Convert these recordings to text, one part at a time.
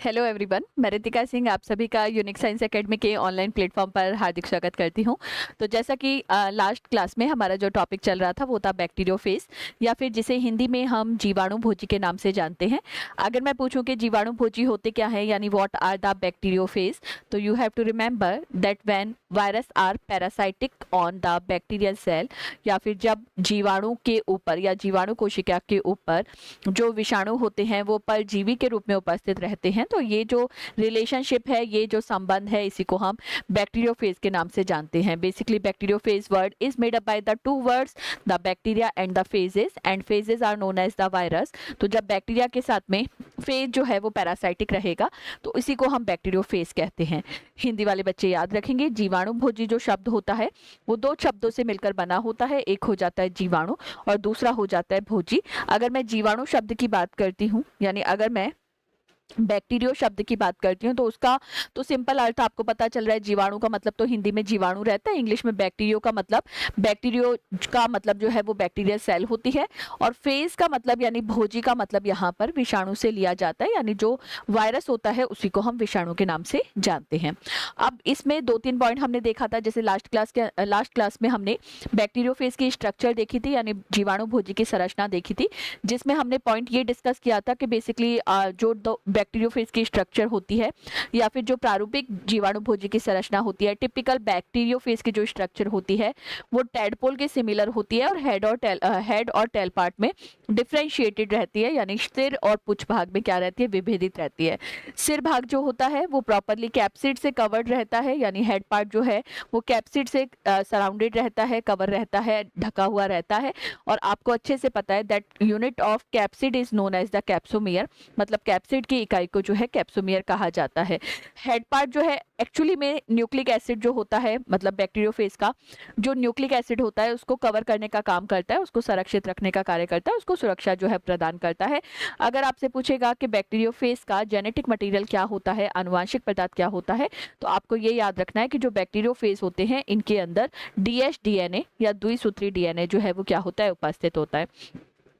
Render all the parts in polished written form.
Hello everyone, मैं रितिका सिंह आप सभी का यूनिक साइंस एकेडमी के ऑनलाइन प्लेटफॉर्म पर हार्दिक स्वागत करती हूं। तो जैसा कि लास्ट क्लास में हमारा जो टॉपिक चल रहा था वो था बैक्टीरियोफेज, या फिर जिसे हिंदी में हम जीवाणु भोजी के नाम से जानते हैं। अगर मैं पूछूं कि जीवाणु भोजी होते क्या है, यानी व्हाट आर द बैक्टीरियोफेज, तो you have to remember that when virus are parasitic on the bacterial cell, या फिर जब जीवाणु के ऊपर या जीवाणु कोशिका के ऊपर जो विषाणु होते हैं वो परजीवी के रूप में उपस्थित रहते हैं, तो ये जो रिलेशनशिप है, ये जो संबंध है, इसी को हम बैक्टीरियोफेज के नाम से जानते हैं। Basically bacteriophage word is made up by the two words, the bacteria and the phages, and phages are known as the virus. तो जब बैक्टीरिया के साथ में फेज जो है वो पैरासाइटिक रहेगा तो इसी को हम बैक्टीरियोफेज कहते हैं। हिंदी वाले बच्चे याद रखेंगे, जीवाणु भोजी जो शब्द होता है वो दो शब्दों से मिलकर बना होता है। एक हो जाता है जीवाणु और दूसरा हो जाता है भोजी। अगर मैं जीवाणु शब्द की बात करती हूँ, यानी अगर मैं बैक्टीरियो शब्द की बात करती हूँ, तो उसका तो सिंपल अर्थ आपको पता चल रहा है। जीवाणु का मतलब तो हिंदी में जीवाणु रहता है, इंग्लिश में बैक्टीरियो का मतलब, बैक्टीरियो का मतलब जो है वो बैक्टीरियल सेल होती है, और फेज का मतलब यानी भोजी का मतलब यहाँ पर विषाणु से लिया जाता है, यानी जो वायरस होता है उसी को हम विषाणु के नाम से जानते हैं। अब इसमें दो तीन पॉइंट हमने देखा था, जैसे लास्ट क्लास में हमने बैक्टीरियोफेज की स्ट्रक्चर देखी थी, यानी जीवाणु भोजी की संरचना देखी थी, जिसमें हमने पॉइंट ये डिस्कस किया था कि बेसिकली जो दो बैक्टीरियोफेज की स्ट्रक्चर होती है, या फिर जो प्रारूपिक जीवाणु भोजी की संरचना होती है, टिपिकल बैक्टीरियोफेज की जो स्ट्रक्चर होती है वो टैडपोल के सिमिलर होती है, और हेड और टेल पार्ट में डिफरेंशिएटेड रहती है, यानी सिर और पुच्छ भाग में क्या रहती है, विभेदित रहती है। सिर भाग जो होता है वो प्रॉपरली कैप्सिड से कवर्ड रहता है, यानी हेड पार्ट जो है वो कैप्सिड से सराउंडेड रहता है, कवर रहता है, ढका हुआ रहता है। और आपको अच्छे से पता है that unit of capsid is known as the capsomere, मतलब कैप्सिड की इकाई को जो है कैप्सोमियर कहा जाता है। हेड पार्ट जो है एक्चुअली में न्यूक्लिक एसिड जो होता है, मतलब बैक्टीरियोफेज का जो न्यूक्लिक एसिड होता है उसको कवर करने का काम करता है, उसको संरक्षित रखने का कार्य करता है, उसको सुरक्षा जो है प्रदान करता है। अगर आपसे पूछेगा कि बैक्टीरियोफेज का जेनेटिक मटेरियल क्या होता है, आनुवांशिक पदार्थ क्या होता है, तो आपको ये याद रखना है कि जो बैक्टीरियोफेज होते हैं इनके अंदर डीएनए या द्विसूत्री डीएनए जो है वो क्या होता है, उपस्थित होता है।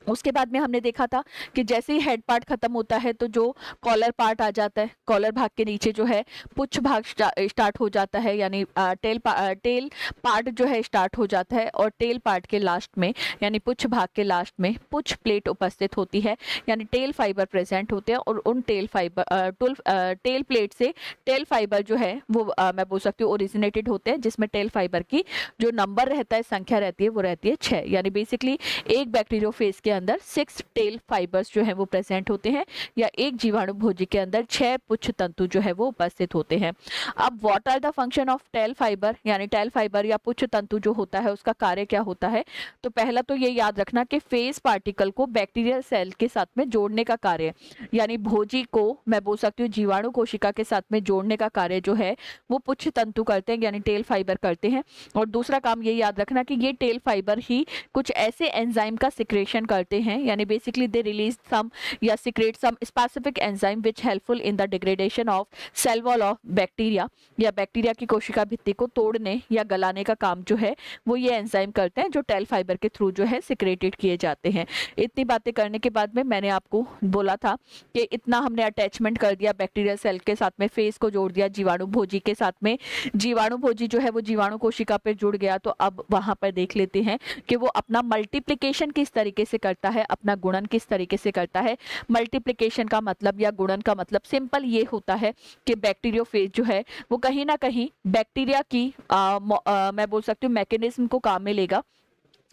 उसके बाद में हमने देखा था कि जैसे ही हेड पार्ट खत्म होता है तो जो कॉलर पार्ट आ जाता है, कॉलर भाग के नीचे जो है पुच्छ भाग स्टार्ट हो जाता है, यानी टेल पार्ट जो है स्टार्ट हो जाता है, और टेल पार्ट के लास्ट में यानी पुच्छ भाग के लास्ट में पुच्छ प्लेट उपस्थित होती है, यानी टेल फाइबर प्रेजेंट होते हैं, और उन टेल प्लेट से टेल फाइबर जो है वो मैं बोल सकती हूँ ओरिजिनेटेड होते हैं, जिसमें टेल फाइबर की जो नंबर रहता है, संख्या रहती है, वो रहती है 6। यानी बेसिकली एक बैक्टीरियोफेज के अंदर 6 टेल फाइबर्स जो है वो प्रेजेंट होते हैं, या एक जीवाणु भोजी के अंदर 6 पुच्छ तंतु जो है वो उपस्थित होते हैं। अब what are the function of tail fiber, यानी टेल फाइबर या पुच्छ तंतु जो होता है उसका कार्य क्या होता है, तो पहला तो ये याद रखना कि फेज पार्टिकल को बैक्टीरियल सेल के साथ में जोड़ने का कार्य, यानी भोजी को मैं बोल सकती हूँ जीवाणु कोशिका के साथ में जोड़ने का कार्य जो है वो पुच्छ तंतु करते हैं, यानी टेल फाइबर करते हैं। और दूसरा काम ये याद रखना कि ये टेल फाइबर ही कुछ ऐसे एंजाइम का सिक्रेशन करते हैं, यानी बेसिकली दे रिलीज सम या secrete some specific enzyme which helpful in the degradation of cell wall of bacteria, या बैक्टीरिया की कोशिका भित्ति को तोड़ने या गलाने का काम जो है वो ये एंजाइम करते हैं, जो टेल फाइबर के थ्रू जो है सिक्रेटेड किए जाते हैं। इतनी बातें करने के बाद में मैंने आपको बोला था कि इतना हमने अटैचमेंट कर दिया बैक्टीरियल सेल के साथ में, फेस को जोड़ दिया जीवाणु भोजी के साथ में, जीवाणु भोजी जो है वो जीवाणु कोशिका पे जुड़ गया, तो अब वहां पर देख लेते हैं कि वो अपना मल्टीप्लिकेशन किस तरीके से करता है, अपना गुणन किस तरीके से करता है। मल्टीप्लिकेशन का मतलब या गुणन का मतलब सिंपल ये होता है कि बैक्टीरियोफेज जो है वो कहीं ना कहीं बैक्टीरिया की मैं बोल सकती हूँ मैकेनिज्म को काम में लेगा,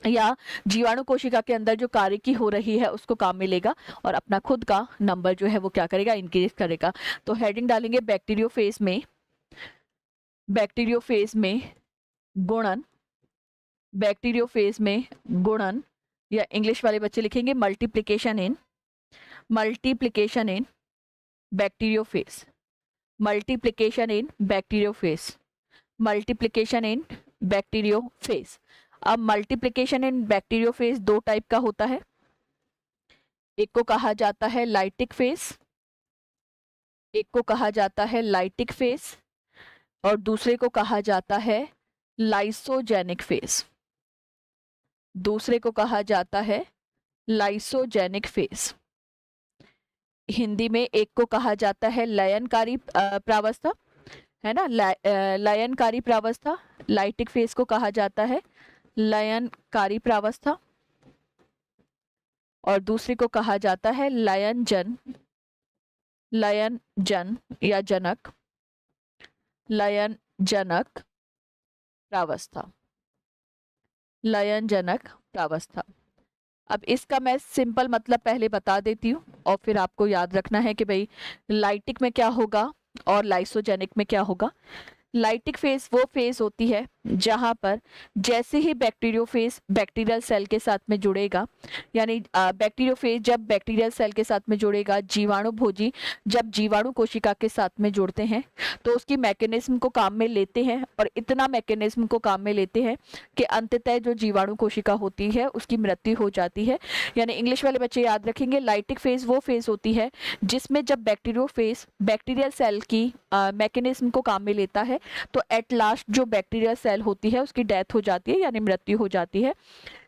या जीवाणु कोशिका के अंदर जो कार्य की हो रही है उसको काम में लेगा, और अपना खुद का नंबर जो है वो क्या करेगा, इंक्रीज करेगा। तो हेडिंग डालेंगे बैक्टीरियोफेज में गुणन, बैक्टीरियोफेज में गुणन, या इंग्लिश वाले बच्चे लिखेंगे मल्टीप्लिकेशन इन बैक्टीरियोफेज, मल्टीप्लिकेशन इन बैक्टीरियोफेज, मल्टीप्लिकेशन इन बैक्टीरियोफेज। अब मल्टीप्लिकेशन इन बैक्टीरियोफेज दो टाइप का होता है, एक को कहा जाता है लाइटिक फेज, एक को कहा जाता है लाइटिक फेज, और दूसरे को कहा जाता है लाइसोजेनिक फेज, दूसरे को कहा जाता है लाइसोजेनिक फेज। हिंदी में एक को कहा जाता है लयनकारी प्रावस्था, है ना, लयनकारी प्रावस्था। लाइटिक फेज को कहा जाता है लयनकारी प्रावस्था, और दूसरे को कहा जाता है लयनजन, लयनजन या जनक, लयनजनक प्रावस्था, लयनजनक प्रावस्था। अब इसका मैं सिंपल मतलब पहले बता देती हूँ और फिर आपको याद रखना है कि भाई लाइटिक में क्या होगा और लाइसोजेनिक में क्या होगा। लाइटिक फेज वो फेज होती है जहां पर जैसे ही बैक्टीरियोफेज बैक्टीरियल सेल के साथ में जुड़ेगा, यानी बैक्टीरियोफेज जब बैक्टीरियल सेल के साथ में जुड़ेगा, जीवाणु भोजी जब जीवाणु कोशिका के साथ में जुड़ते हैं तो उसकी मैकेनिज्म को काम में लेते हैं, और इतना मैकेनिज्म को काम में लेते हैं कि अंततः जो जीवाणु कोशिका होती है उसकी मृत्यु हो जाती है। यानी इंग्लिश वाले बच्चे याद रखेंगे, लाइटिक फेज वो फेज होती है जिसमें जब बैक्टीरियोफेज बैक्टीरियल सेल की मैकेनिज्म को काम में लेता है तो एट लास्ट जो बैक्टीरियल सेल होती है उसकी डेथ हो जाती है, यानी मृत्यु हो जाती है।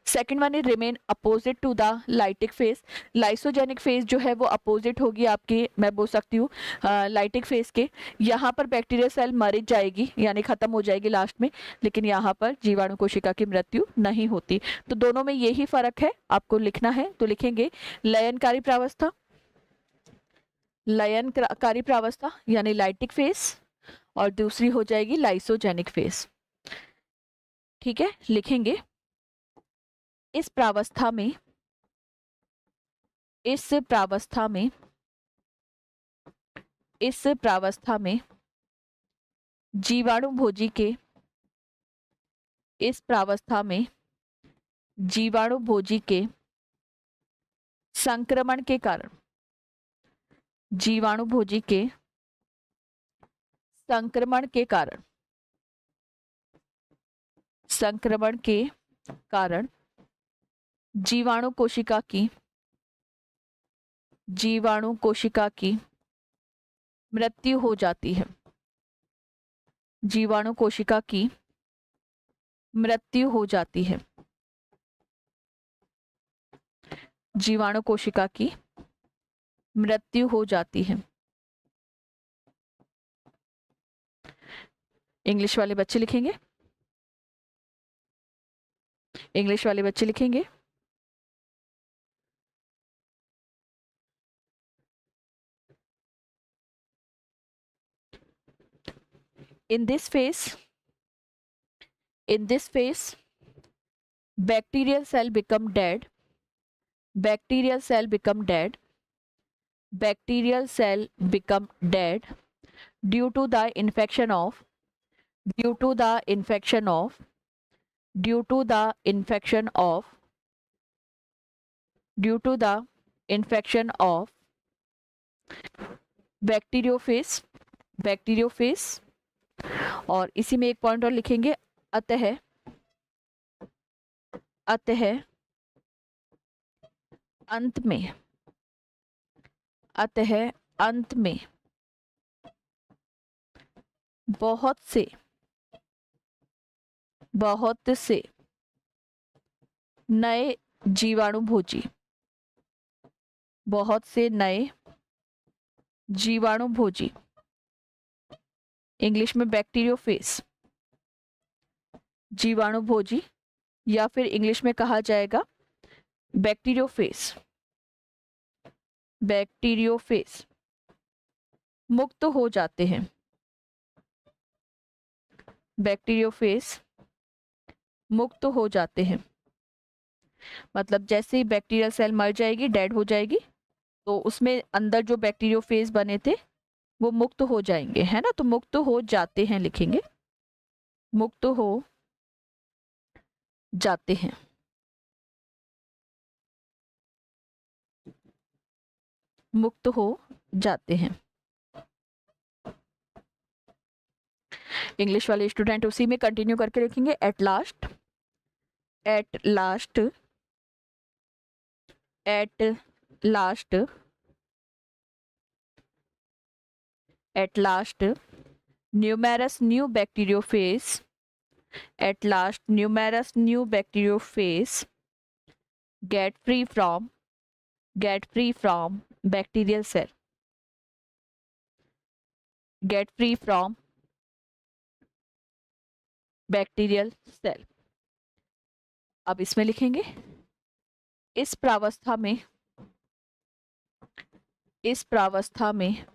Second one is remain opposite to the lytic phase. Lysogenic phase जो है वो अपोजिट होगी आपकी, मैं बोल सकती हूँ लाइटिक फेज के। यहाँ पर बैक्टीरियल सेल मर जाएगी यानी खत्म हो जाएगी लास्ट में, लेकिन यहाँ पर जीवाणु कोशिका की मृत्यु नहीं होती। तो दोनों में यही फर्क है, आपको लिखना है तो लिखेंगे लयनकारी प्रावस्था, लयनकारी प्रावस्था यानी लाइटिक फेज, और दूसरी हो जाएगी लाइसोजेनिक फेज। ठीक है, लिखेंगे इस प्रावस्था में, इस प्रावस्था में, इस प्रावस्था में जीवाणु भोजी के, इस प्रावस्था में जीवाणु भोजी के संक्रमण के कारण, जीवाणु भोजी के संक्रमण के कारण, संक्रमण के कारण जीवाणु कोशिका की, जीवाणु कोशिका की मृत्यु हो जाती है, जीवाणु कोशिका की मृत्यु हो जाती है, जीवाणु कोशिका की मृत्यु हो जाती है। इंग्लिश वाले बच्चे लिखेंगे, इंग्लिश वाले बच्चे लिखेंगे in this phase, in this phase bacterial cell become dead, bacterial cell become dead, bacterial cell become dead due to the infection of, due to the infection of, due to the infection of, due to the infection of bacteriophage, bacteriophage. और इसी में एक point और लिखेंगे, अतः, अतः अंत में, अतः अंत में बहुत से, बहुत से नए जीवाणु भोजी, बहुत से नए जीवाणु भोजी, इंग्लिश में बैक्टीरियोफेज, जीवाणु भोजी, या फिर इंग्लिश में कहा जाएगा बैक्टीरियोफेज, बैक्टीरियोफेज मुक्त हो जाते हैं, बैक्टीरियोफेज मुक्त हो जाते हैं। मतलब जैसे ही बैक्टीरियल सेल मर जाएगी, डेड हो जाएगी, तो उसमें अंदर जो बैक्टीरियोफेज बने थे वो मुक्त हो जाएंगे, है ना। तो मुक्त हो जाते हैं लिखेंगे, मुक्त हो जाते हैं, मुक्त हो जाते हैं। इंग्लिश वाले स्टूडेंट उसी में कंटिन्यू करके लिखेंगे, at last, at last, at last, at last numerous new bacteriophage, at last numerous new bacteriophage get free from bacterial cell, get free from bacterial cell। अब इसमें लिखेंगे इस प्रावस्था में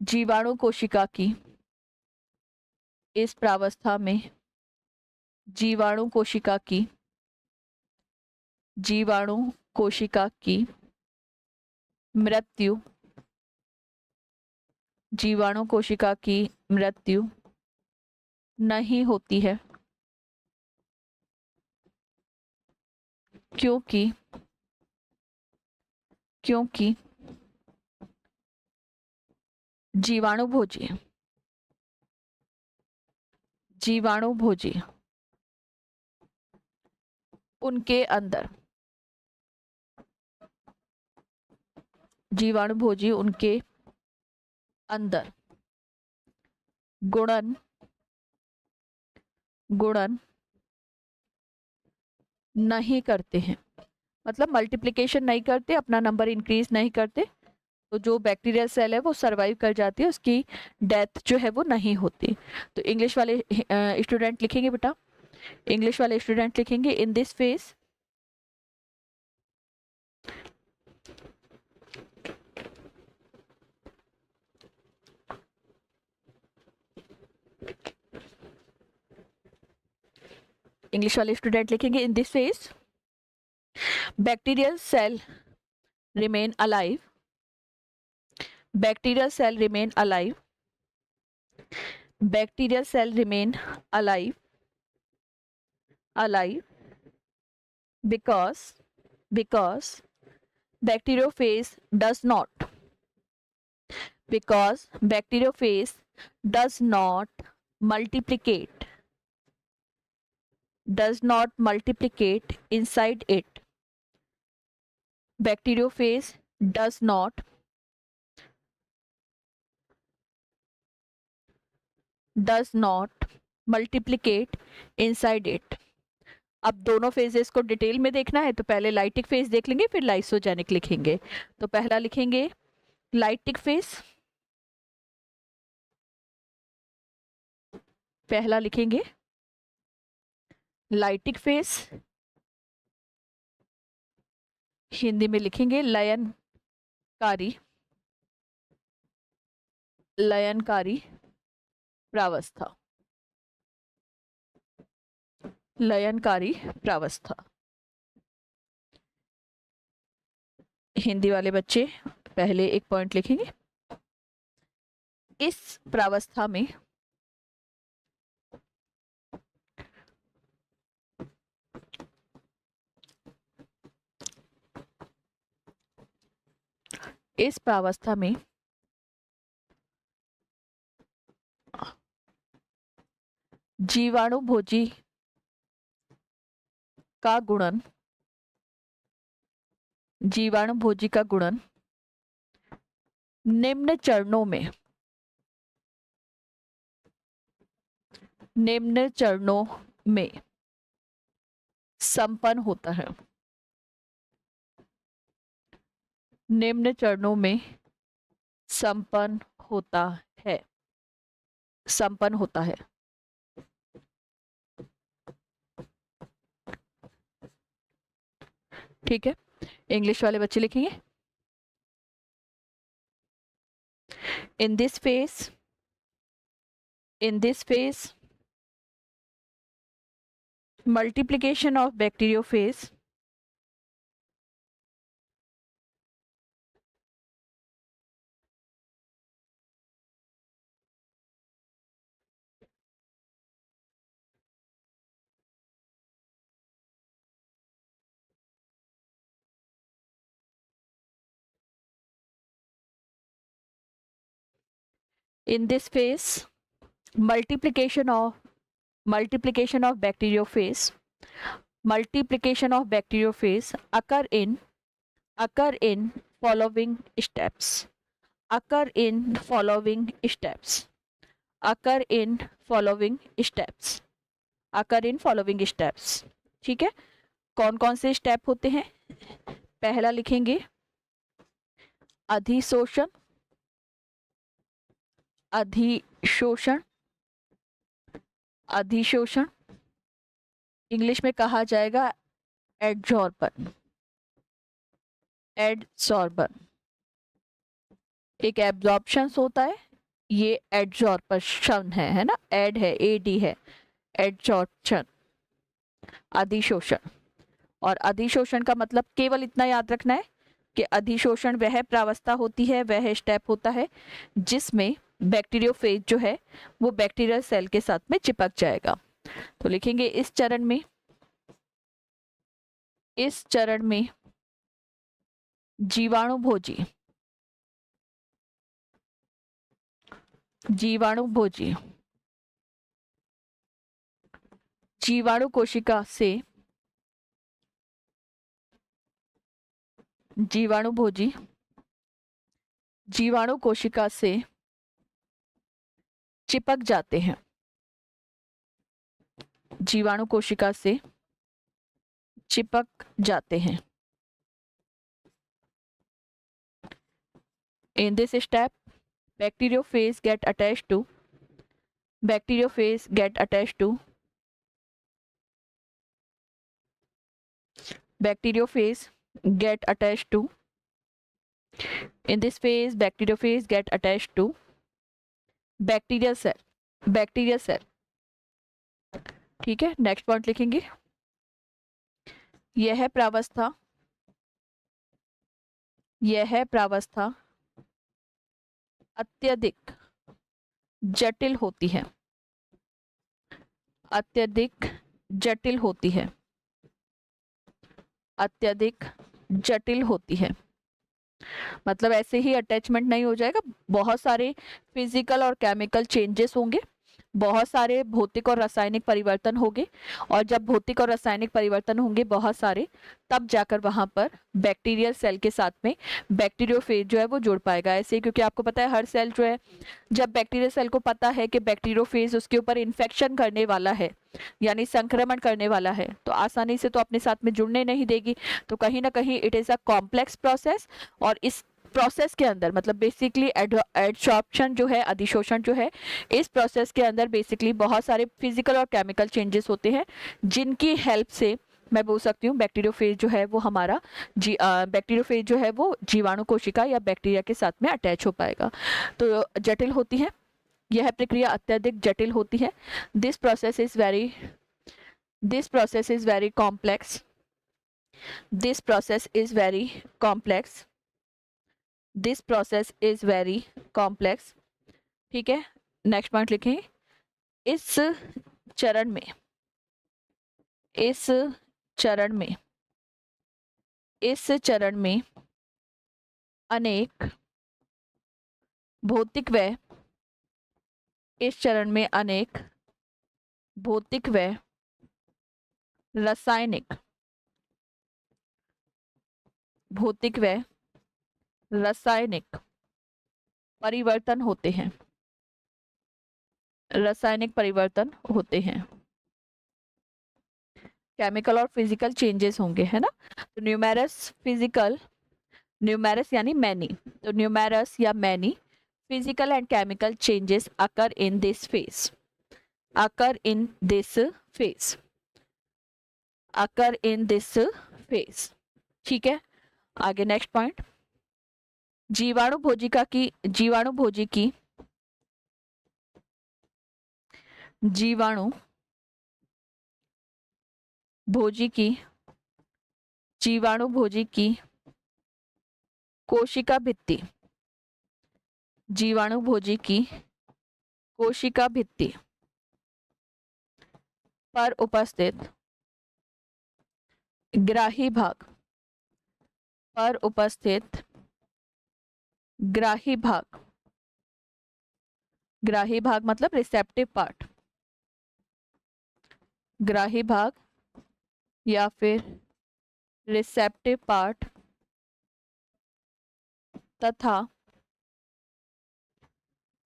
जीवाणु कोशिका की, इस प्रावस्था में जीवाणु कोशिका की मृत्यु, जीवाणु कोशिका की मृत्यु नहीं होती है, क्योंकि जीवाणुभोजी उनके अंदर गुणन नहीं करते हैं, मतलब मल्टीप्लिकेशन नहीं करते, अपना नंबर इंक्रीज नहीं करते, तो जो बैक्टीरियल सेल है वो सरवाइव कर जाती है, उसकी डेथ जो है वो नहीं होती। तो इंग्लिश वाले स्टूडेंट लिखेंगे बेटा, इंग्लिश वाले स्टूडेंट लिखेंगे इन दिस फेज इंग्लिश वाले स्टूडेंट लिखेंगे in this phase bacterial cell remain alive, bacterial cell remain alive because bacteriophage does not multiplicate inside it. Bacteriophage does not multiplicate inside it। अब दोनों phases को detail में देखना है तो पहले लाइटिक फेज देख लेंगे, फिर लाइसोजेनिक लिखेंगे। तो पहला लिखेंगे लाइटिक फेज, हिंदी में लिखेंगे लयनकारी प्रावस्था, हिंदी वाले बच्चे पहले एक पॉइंट लिखेंगे, इस प्रावस्था में जीवाणुभोजी का गुणन निम्न चरणों में संपन्न होता है। ठीक है, इंग्लिश वाले बच्चे लिखेंगे in this phase multiplication of bacteriophage in this phase multiplication of bacteriophage occur in following steps, ठीक है। कौन कौन से स्टेप होते हैं? पहला लिखेंगे अधिशोषण, अधिशोषण, अधिशोषण इंग्लिश में कहा जाएगा एडजॉर्बन, एडजॉर्बन। एक एब्जॉर्प्शन होता है, ये एडजॉर्प्शन है ना, एड है, एडी है, एडजॉर्प्शन, अधिशोषण। और अधिशोषण का मतलब केवल इतना याद रखना है कि अधिशोषण वह प्रावस्था होती है, वह स्टेप होता है जिसमें बैक्टीरियोफेज जो है वो बैक्टीरियल सेल के साथ में चिपक जाएगा। तो लिखेंगे इस चरण में, इस चरण में जीवाणुभोजी, जीवाणुभोजी जीवाणु कोशिका से, जीवाणुभोजी जीवाणु कोशिका से चिपक जाते हैं, जीवाणु कोशिका से चिपक जाते हैं। In this step, bacteriophage get attached to, bacteriophage get attached to, bacteriophage get attached to, in this phase bacteriophage get attached to bacterial cell, bacterial cell। ठीक है, नेक्स्ट पॉइंट लिखेंगे, यह प्रावस्था, यह प्रावस्था अत्यधिक जटिल होती है, अत्यधिक जटिल होती है, अत्यधिक जटिल होती है। मतलब ऐसे ही अटैचमेंट नहीं हो जाएगा, बहुत सारे फिजिकल और केमिकल चेंजेस होंगे, बहुत सारे भौतिक और रासायनिक परिवर्तन होंगे, और जब भौतिक और रासायनिक परिवर्तन होंगे बहुत सारे, तब जाकर वहां पर बैक्टीरियल सेल के साथ में बैक्टीरियोफेज जो है वो जुड़ पाएगा। ऐसे क्योंकि आपको पता है हर सेल जो है, जब बैक्टीरियल सेल को पता है कि बैक्टीरियोफेज उसके ऊपर इन्फेक्शन करने वाला है, यानी संक्रमण करने वाला है, तो आसानी से तो अपने साथ में जुड़ने नहीं देगी। तो कहीं ना कहीं it is a complex process, और इस प्रोसेस के अंदर मतलब बेसिकली एडसॉर्प्शन जो है, अधिशोषण जो है, इस प्रोसेस के अंदर बेसिकली बहुत सारे फिजिकल और केमिकल चेंजेस होते हैं, जिनकी हेल्प से मैं बोल सकती हूँ बैक्टीरियोफेज जो है वो हमारा बैक्टीरियोफेज जो है वो जीवाणु कोशिका या बैक्टीरिया के साथ में अटैच हो पाएगा। तो जटिल होती है, यह प्रक्रिया अत्यधिक जटिल होती है। This process is very, this process is very complex, this process is very complex, this process is very complex. ठीक है, नेक्स्ट पॉइंट लिखें, इस चरण में, इस चरण में, इस चरण में अनेक भौतिक व, इस चरण में अनेक भौतिक व रासायनिक, भौतिक व रासायनिक परिवर्तन होते हैं, रासायनिक परिवर्तन होते हैं, केमिकल और फिजिकल चेंजेस होंगे, है ना। तो न्यूमेरस फिजिकल, न्यूमेरस यानी मैनी, तो न्यूमेरस या many physical and chemical changes occur in this phase, occur in this phase, occur in this phase. ठीक है, आगे नेक्स्ट पॉइंट, जीवाणु भोजिका की, जीवाणु भोजी की, जीवाणु भोजी की, जीवाणु भोजी की कोशिका भित्ति, जीवाणु भोजी की कोशिका भित्ति पर उपस्थित ग्राही भाग, पर उपस्थित ग्राही भाग, ग्राही भाग मतलब रिसेप्टिव पार्ट, ग्राही भाग या फिर रिसेप्टिव पार्ट तथा,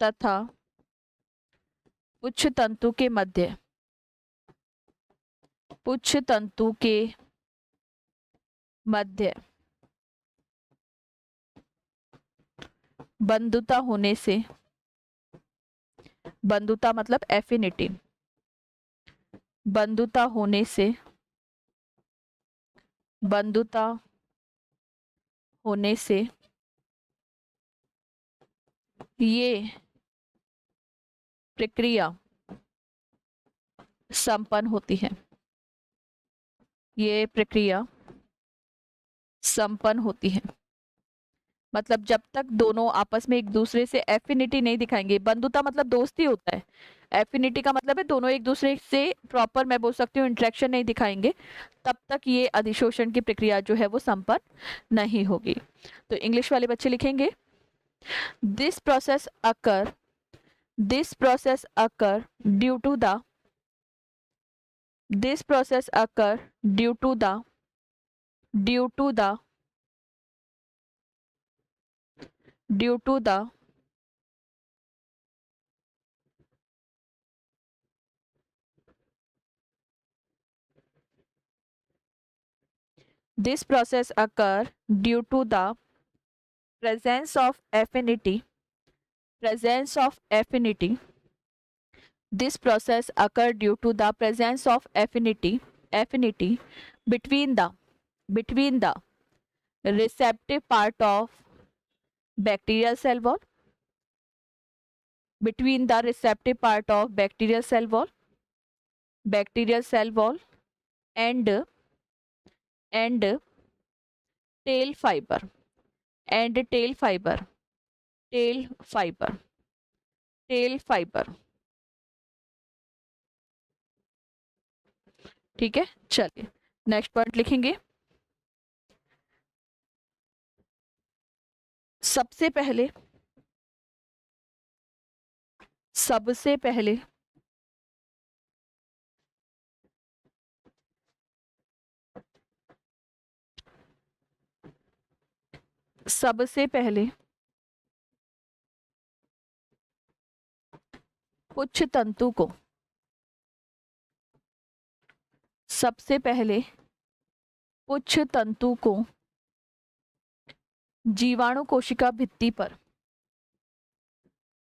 तथा पुच्छ तंतु के मध्य, पुच्छ तंतु के मध्य बंधुता होने से, बंधुता मतलब एफिनिटी, बंधुता होने से, बंधुता होने से ये प्रक्रिया संपन्न होती है, ये प्रक्रिया संपन्न होती है। मतलब जब तक दोनों आपस में एक दूसरे से एफिनिटी नहीं दिखाएंगे, बंधुता मतलब दोस्ती होता है, एफिनिटी का मतलब है दोनों एक दूसरे से प्रॉपर, मैं बोल सकती हूँ, इंटरेक्शन नहीं दिखाएंगे, तब तक ये अधिशोषण की प्रक्रिया जो है वो संपन्न नहीं होगी। तो इंग्लिश वाले बच्चे लिखेंगे this process occur, this process occur due to the, this process occur due to the, due to the, due to the this process occur due to the presence of affinity, presence of affinity, this process occur due to the presence of affinity, affinity between the, between the receptive part of bacterial cell wall, between the receptive part of bacterial cell wall, bacterial cell wall and tail fiber, and tail fiber, tail fiber, tail fiber। ठीक है, चलिए next point लिखेंगे। सबसे पहले, सबसे पहले सबसे पहले पुच्छ तंतु को, सबसे पहले पुच्छ तंतु को जीवाणु कोशिका भित्ति पर,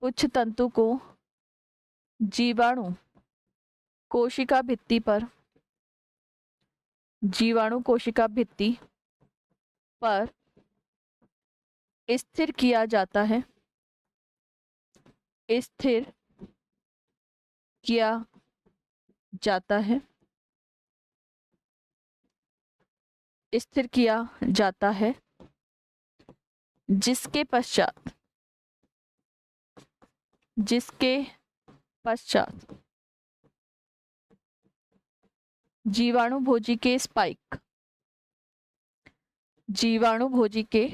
पुच्छ तंतु को जीवाणु कोशिका भित्ति पर, जीवाणु कोशिका भित्ति पर स्थिर किया जाता है, स्थिर किया जाता है, स्थिर किया जाता है, जिसके पश्चात, जिसके पश्चात जीवाणु भोजी के स्पाइक, जीवाणु भोजी के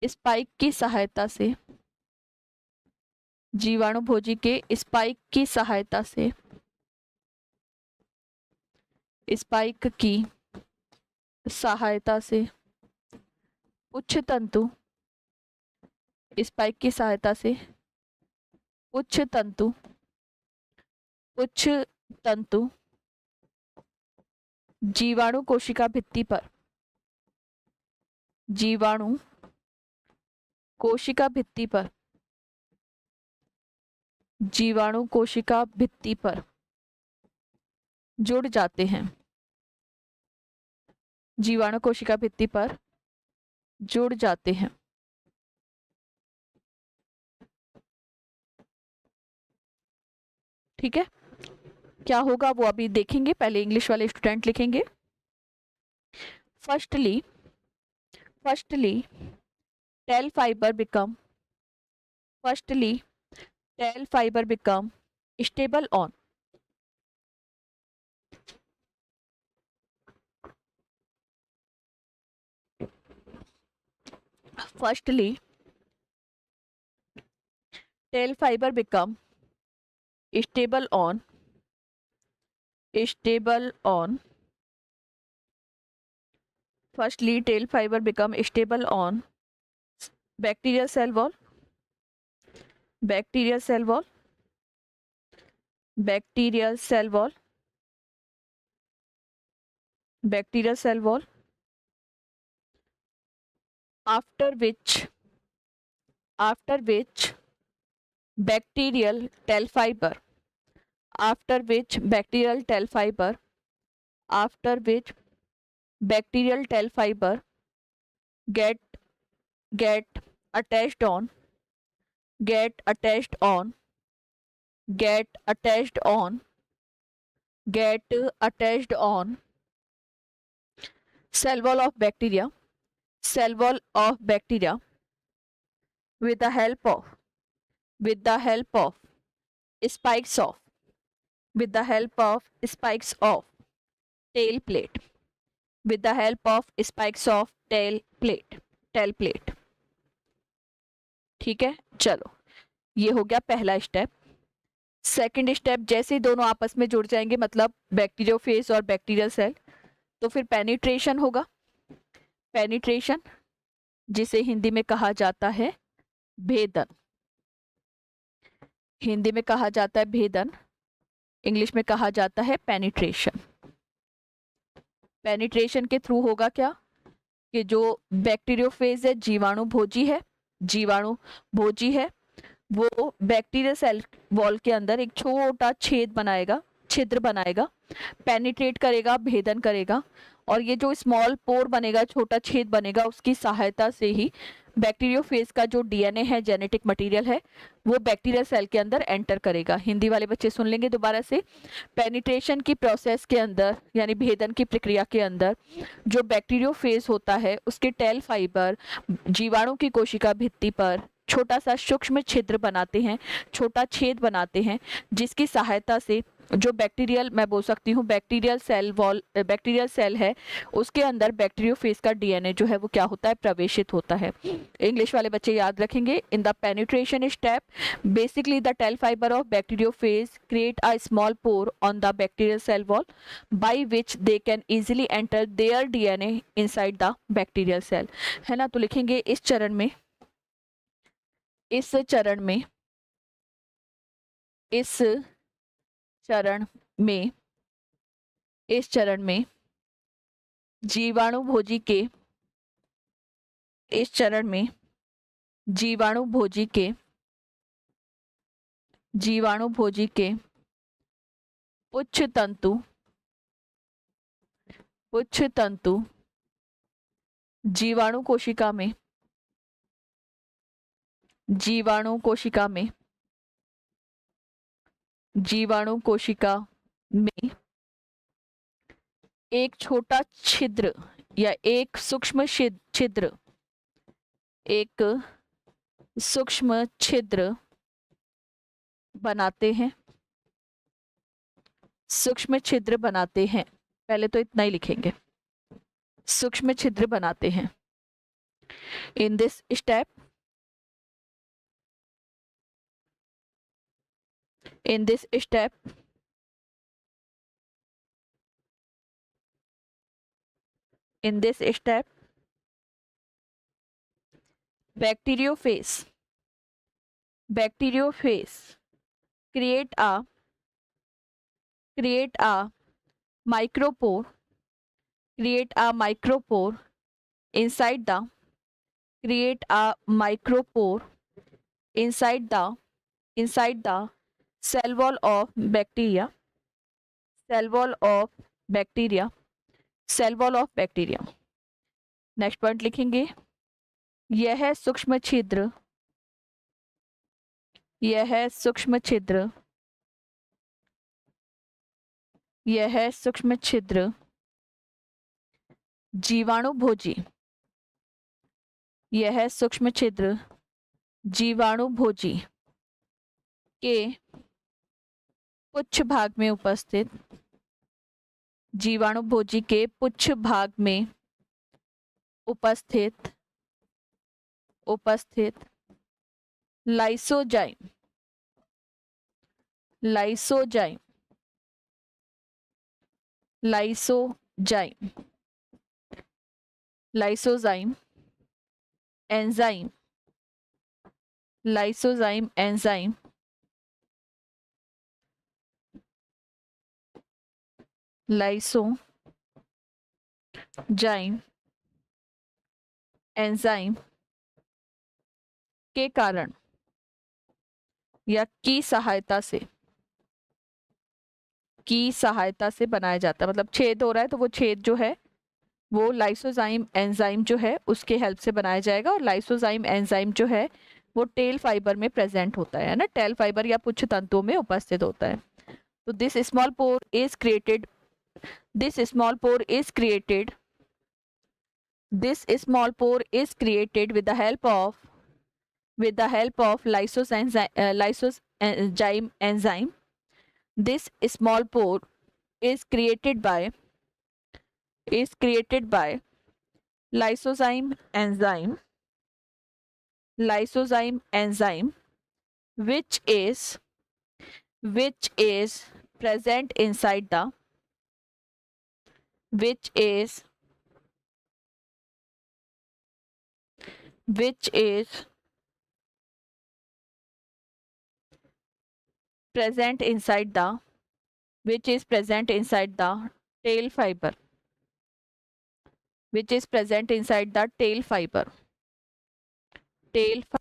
स्पाइक की सहायता से, जीवाणु भोजी के स्पाइक की सहायता से, स्पाइक की सहायता से पुच्छ तंतु, स्पाइक की सहायता से पुच्छ तंतु, पुच्छ तंतु जीवाणु कोशिका भित्ति पर, जीवाणु कोशिका भित्ति पर, जीवाणु कोशिका भित्ति पर जुड़ जाते हैं, जीवाणु कोशिका भित्ति पर जुड़ जाते हैं। ठीक है, क्या होगा वो अभी देखेंगे, पहले इंग्लिश वाले स्टूडेंट लिखेंगे। Firstly, firstly tail fiber become, firstly tail fiber become stable on, firstly tail fiber become stable on, stable on, firstly tail fiber become stable on bacterial cell wall, bacterial cell wall, bacterial cell wall, bacterial cell wall after which bacterial tail fiber after which bacterial tail fiber after which bacterial tail fiber get get attached on get attached on get attached on get attached on cell wall of bacteria cell wall of bacteria with the help of with the help of spikes of with the help of spikes of tail plate with the help of spikes of tail plate। ठीक है, चलो ये हो गया पहला step. Second step, जैसे ही दोनों आपस में जुड़ जाएंगे, मतलब बैक्टीरियोफेज और बैक्टीरियल सेल, तो फिर पेनिट्रेशन होगा। पेनिट्रेशन जिसे हिंदी में कहा जाता है भेदन, हिंदी में कहा जाता है भेदन, इंग्लिश में कहा जाता है पेनिट्रेशन। पेनिट्रेशन के थ्रू होगा क्या कि जो बैक्टीरियोफेज है, जीवाणु भोजी है, जीवाणु भोजी है, वो बैक्टीरियल सेल वॉल के अंदर एक छोटा छेद बनाएगा, छिद्र बनाएगा, पेनिट्रेट करेगा, भेदन करेगा, और ये जो स्मॉल पोर बनेगा, छोटा छेद बनेगा, उसकी सहायता से ही बैक्टीरियोफेज का जो डीएनए है, जेनेटिक मटेरियल है, वो बैक्टीरियल सेल के अंदर एंटर करेगा। हिंदी वाले बच्चे सुन लेंगे दोबारा से। पेनिट्रेशन की प्रोसेस के अंदर, यानी भेदन की प्रक्रिया के अंदर, जो बैक्टीरियोफेज होता है उसके टेल फाइबर जीवाणु की कोशिका भित्ति पर छोटा सा सूक्ष्म छिद्र बनाते हैं, छोटा छेद बनाते हैं, जिसकी सहायता से जो बैक्टीरियल, मैं बोल सकती हूँ bacterial cell wall, bacterial cell है, उसके अंदर बैक्टीरियोफेज का डीएनए जो है वो क्या होता है, प्रवेशित होता है। इंग्लिश वाले बच्चे याद रखेंगे, in the penetration step basically the tail fiber of bacteriophage create a small pore on the bacterial cell wall by which they can easily enter their DNA inside the bacterial cell, है ना। तो लिखेंगे इस चरण में इस चरण में इस चरण में इस चरण में जीवाणु भोजी के इस चरण में जीवाणु भोजी के जीवाणु भोजी के पुच्छ तंतु जीवाणु कोशिका में जीवाणु कोशिका में जीवाणु कोशिका में एक छोटा छिद्र या एक सूक्ष्म छिद्र एक सूक्ष्म छिद्र बनाते हैं, सूक्ष्म छिद्र बनाते हैं। पहले तो इतना ही लिखेंगे, सूक्ष्म छिद्र बनाते हैं। In this step in this step bacteriophage create a micropore inside the cell wall of bacteria next point लिखेंगे, यह सूक्ष्म छिद्र जीवाणु भोजी के पुच्छ भाग में उपस्थित लाइसोजाइम एंजाइम लाइसोजाइम एंजाइम के कारण या की सहायता से बनाया जाता है। मतलब छेद हो रहा है तो वो छेद जो है वो लाइसोजाइम एंजाइम जो है उसके हेल्प से बनाया जाएगा। और लाइसोजाइम एंजाइम जो है वो टेल फाइबर में प्रेजेंट होता है ना, टेल फाइबर या पुच्छ तंतुओं में उपस्थित होता है। तो this small pour is created this small pore is created this small pore is created with the help of lysozyme enzyme. This small pore is created by lysozyme enzyme which is present inside the which is present inside the tail fiber which is present inside the tail fiber tail fi-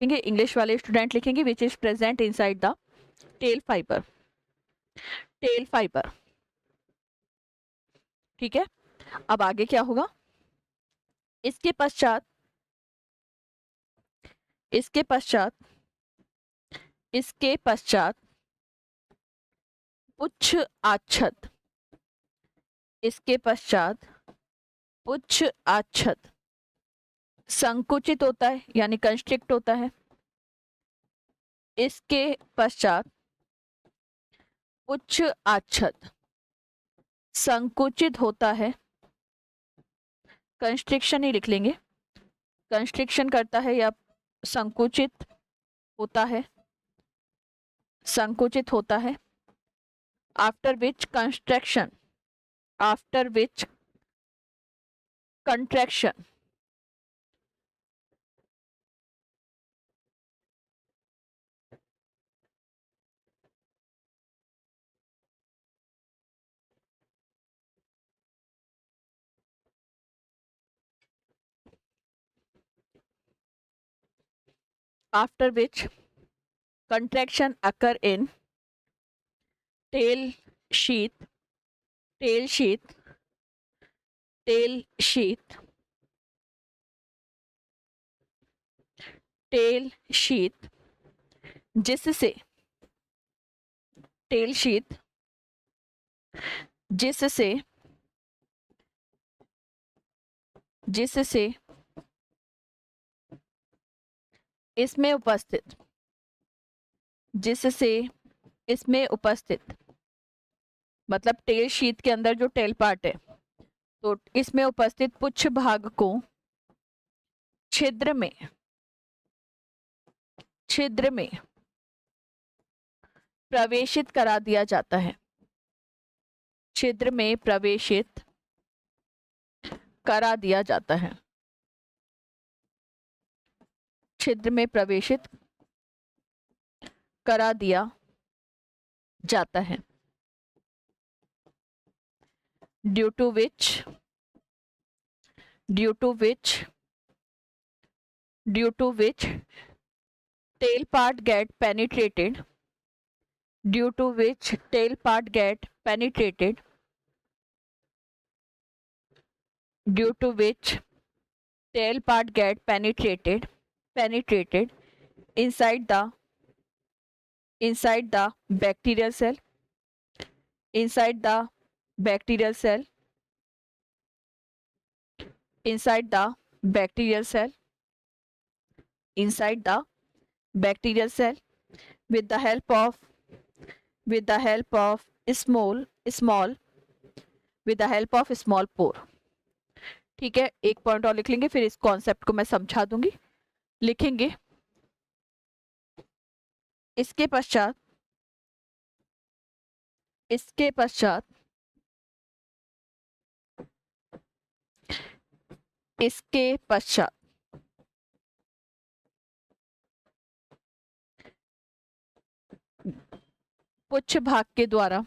English वाले student लिखेंगे which is present inside the tail fiber. ठीक है, अब आगे क्या होगा? इसके पश्चात इसके पश्चात इसके पश्चात पुच्छ आच्छद इसके पश्चात पुच्छ आच्छद संकुचित होता है यानी कंस्ट्रिक्ट होता है। इसके पश्चात पुच्छ आच्छद संकुचित होता है, कंस्ट्रिक्शन ही लिख लेंगे, कंस्ट्रिक्शन करता है या संकुचित होता है after which contraction occur in tail sheath जिससे इसमें उपस्थित मतलब टेल शीथ के अंदर जो टेल पार्ट है तो इसमें उपस्थित पुच्छ भाग को छिद्र में प्रवेशित करा दिया जाता है। छिद्र में प्रवेशित करा दिया जाता है। छिद्र में प्रवेशित करा दिया जाता है। Due to which tail part get penetrated due to which tail part get penetrated inside the bacterial cell inside the bacterial cell with the help of small pore। ठीक है, एक पॉइंट और लिख लेंगे फिर इस कॉन्सेप्ट को मैं समझा दूंगी। लिखेंगे इसके पश्चात इसके पश्चात इसके पश्चात पुच्छ भाग के द्वारा,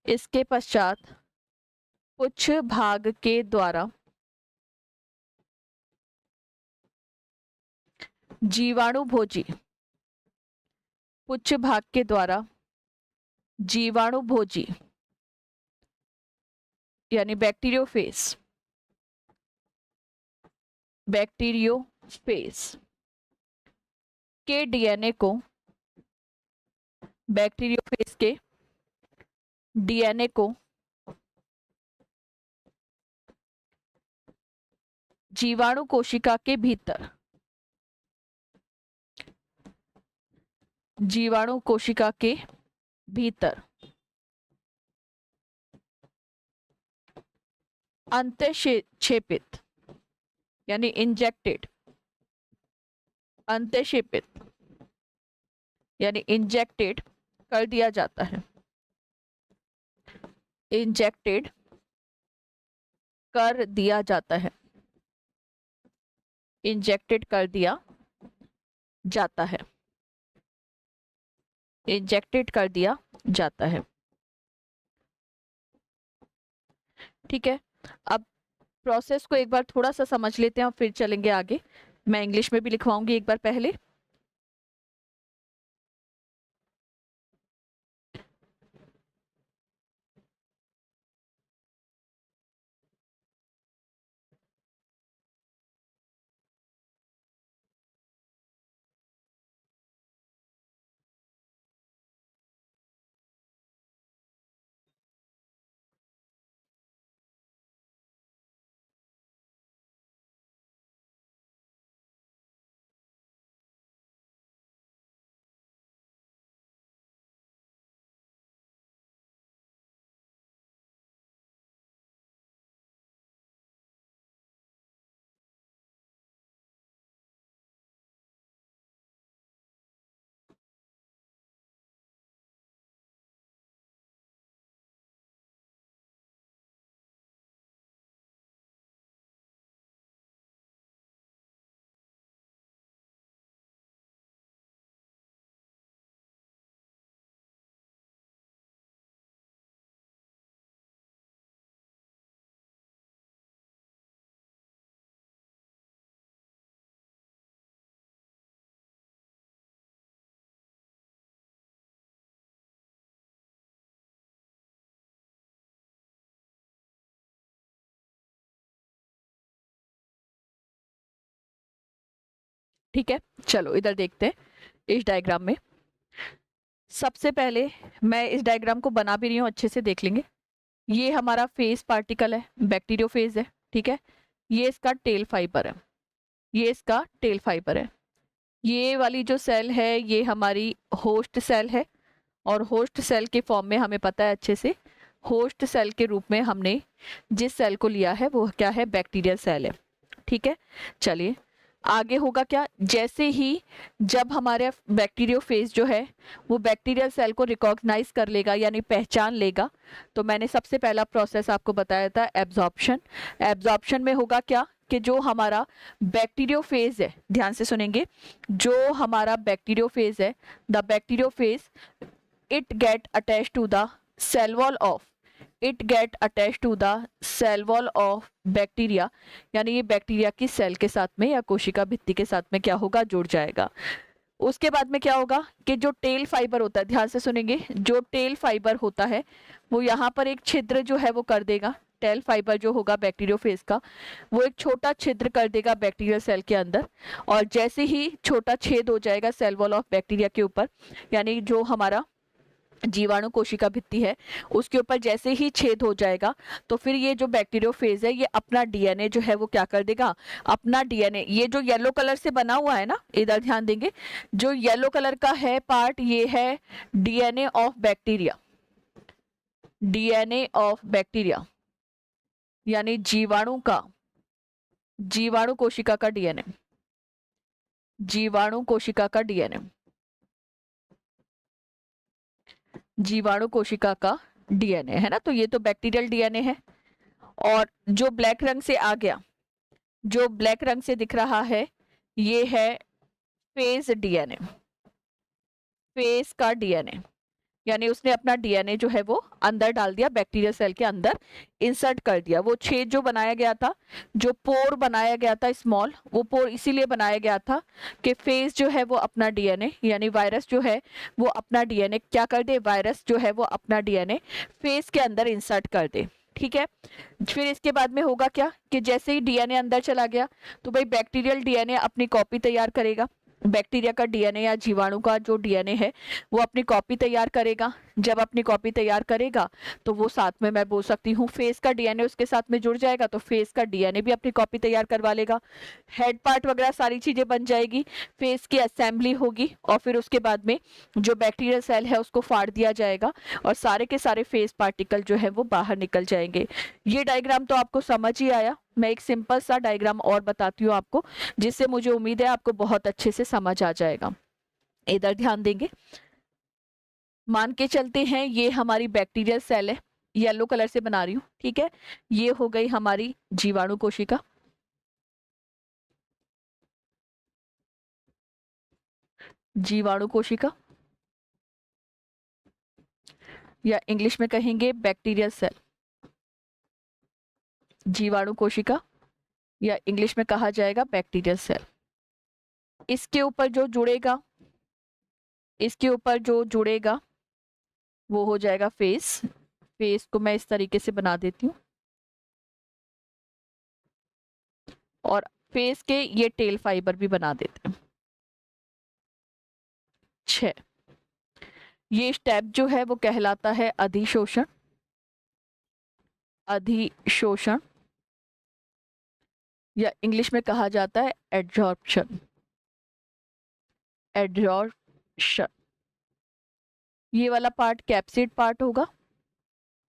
इसके पश्चात पुच्छ भाग के द्वारा जीवाणुभोजी, पुच्छ भाग के द्वारा जीवाणुभोजी यानी बैक्टीरियोफेज, बैक्टीरियोफेज के डीएनए को, बैक्टीरियोफेज के डीएनए को जीवाणु कोशिका के भीतर, जीवाणु कोशिका के भीतर अंतःक्षेपित यानी इंजेक्टेड, अंतःक्षेपित यानी इंजेक्टेड कर दिया जाता है, इंजेक्टेड कर दिया जाता है, इंजेक्टेड कर दिया जाता है, इंजेक्टेड कर दिया जाता है। ठीक है, अब प्रोसेस को एक बार थोड़ा सा समझ लेते हैं और फिर चलेंगे आगे। मैं इंग्लिश में भी लिखवाऊंगी एक बार पहले। ठीक है, चलो इधर देखते हैं इस डायग्राम में। सबसे पहले मैं इस डायग्राम को बना भी रही हूँ, अच्छे से देख लेंगे। ये हमारा फेस पार्टिकल है, बैक्टीरियोफेज है। ठीक है, ये इसका टेल फाइबर है, ये इसका टेल फाइबर है। ये वाली जो सेल है ये हमारी होस्ट सेल है, और होस्ट सेल के फॉर्म में हमें पता है अच्छे से, होस्ट सेल के रूप में हमने जिस सेल को लिया है वो क्या है, बैक्टीरियल सेल है। ठीक है, चलिए आगे होगा क्या, जैसे ही जब हमारे बैक्टीरियोफेज जो है वो बैक्टीरियल सेल को रिकॉग्नाइज कर लेगा यानी पहचान लेगा, तो मैंने सबसे पहला प्रोसेस आपको बताया था एब्जॉर्प्शन। एब्जॉर्प्शन में होगा क्या कि जो हमारा बैक्टीरियोफेज है, ध्यान से सुनेंगे, जो हमारा बैक्टीरियोफेज है, the bacteriophage it get attach to the cell wall of, it get attach to the cell wall of bacteria, यानी ये बैक्टीरिया की सेल के साथ में या कोशिका भित्ति के साथ में क्या होगा, जुड़ जाएगा। उसके बाद में क्या होगा कि जो टेल फाइबर होता है, ध्यान से सुनेंगे, जो टेल फाइबर होता है वो यहाँ पर एक छिद्र जो है वो कर देगा। टेल फाइबर जो होगा बैक्टीरियोफेज का, वो एक छोटा छिद्र कर देगा बैक्टीरियल सेल के अंदर, और जैसे ही छोटा छेद हो जाएगा सेल वॉल ऑफ बैक्टीरिया के ऊपर, यानी जो हमारा जीवाणु कोशिका भित्ति है उसके ऊपर जैसे ही छेद हो जाएगा, तो फिर ये जो बैक्टीरियोफेज है ये अपना डीएनए जो है वो क्या कर देगा, अपना डीएनए, ये जो येलो कलर से बना हुआ है ना, इधर ध्यान देंगे, जो येलो कलर का है पार्ट ये है DNA of bacteria, DNA of bacteria यानी जीवाणु का, जीवाणु कोशिका का डीएनए, जीवाणु कोशिका का डीएनए। जीवाणु कोशिका का डीएनए, है ना। तो ये तो बैक्टीरियल डीएनए है। और जो ब्लैक रंग से आ गया, जो ब्लैक रंग से दिख रहा है, ये है फेज डीएनए, फेज का डीएनए। यानी उसने अपना डीएनए जो है वो अंदर डाल दिया, बैक्टीरियल सेल के अंदर इंसर्ट कर दिया। वो छेद जो बनाया गया था, जो पोर बनाया गया था स्मॉल, वो पोर इसीलिए बनाया गया था कि फेज जो है वो अपना डीएनए, यानी वायरस जो है वो अपना डीएनए क्या कर दे, वायरस जो है वो अपना डीएनए फेज के अंदर इंसर्ट कर दे। ठीक है। फिर इसके बाद में होगा क्या कि जैसे ही डीएनए अंदर चला गया तो भाई बैक्टीरियल डीएनए अपनी कॉपी तैयार करेगा। बैक्टीरिया का डीएनए या जीवाणु का जो डीएनए है वो अपनी कॉपी तैयार करेगा। जब अपनी कॉपी तैयार करेगा तो वो साथ में मैं बोल सकती हूँ फेस का डीएनए उसके साथ में जुड़ जाएगा, तो फेस का डीएनए भी अपनी कॉपी तैयार करवा लेगा। हेड पार्ट वगैरह सारी चीजें बन जाएगी, फेस की असेंबली होगी और फिर उसके बाद में जो बैक्टीरियल सेल है उसको फाड़ दिया जाएगा और सारे के सारे फेस पार्टिकल जो है वो बाहर निकल जाएंगे। ये डायग्राम तो आपको समझ ही आया। मैं एक सिंपल सा डायग्राम और बताती हूँ आपको, जिससे मुझे उम्मीद है आपको बहुत अच्छे से समझ आ जाएगा। इधर ध्यान देंगे। मान के चलते हैं ये हमारी बैक्टीरियल सेल है, येलो कलर से बना रही हूँ। ठीक है। ये हो गई हमारी जीवाणु कोशिका, जीवाणु कोशिका या इंग्लिश में कहेंगे बैक्टीरियल सेल, जीवाणु कोशिका या इंग्लिश में कहा जाएगा बैक्टीरियल सेल। इसके ऊपर जो जुड़ेगा, इसके ऊपर जो जुड़ेगा वो हो जाएगा फेस। फेस को मैं इस तरीके से बना देती हूँ और फेस के ये टेल फाइबर भी बना देते हैं। 6 ये स्टेप जो है वो कहलाता है अधिशोषण, अधिशोषण या इंग्लिश में कहा जाता है एडजॉर्प्शन, एडजॉर्प्शन। ये वाला पार्ट कैप्सिड पार्ट होगा,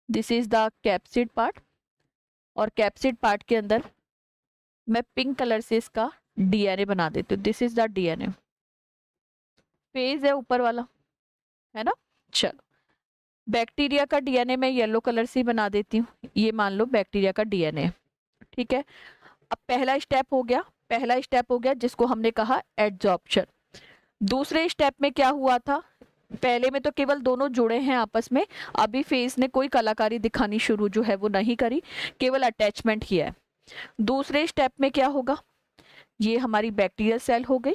this is the capsid part. और कैप्सिड पार्ट के अंदर मैं पिंक कलर से इसका डीएनए बना देती हूँ, this is the DNA. Phase है ऊपर वाला, है ना। चलो, बैक्टीरिया का डीएनए मैं येलो कलर से बना देती हूँ, ये मान लो बैक्टीरिया का डीएनए। ठीक है। अब पहला स्टेप हो गया, पहला स्टेप हो गया जिसको हमने कहा एडजॉर्प्शन। दूसरे स्टेप में क्या हुआ था, पहले में तो केवल दोनों जुड़े हैं आपस में, अभी फेज ने कोई कलाकारी दिखानी शुरू जो है वो नहीं करी, केवल अटैचमेंट किया है। दूसरे स्टेप में क्या होगा, ये हमारी बैक्टीरियल सेल हो गई,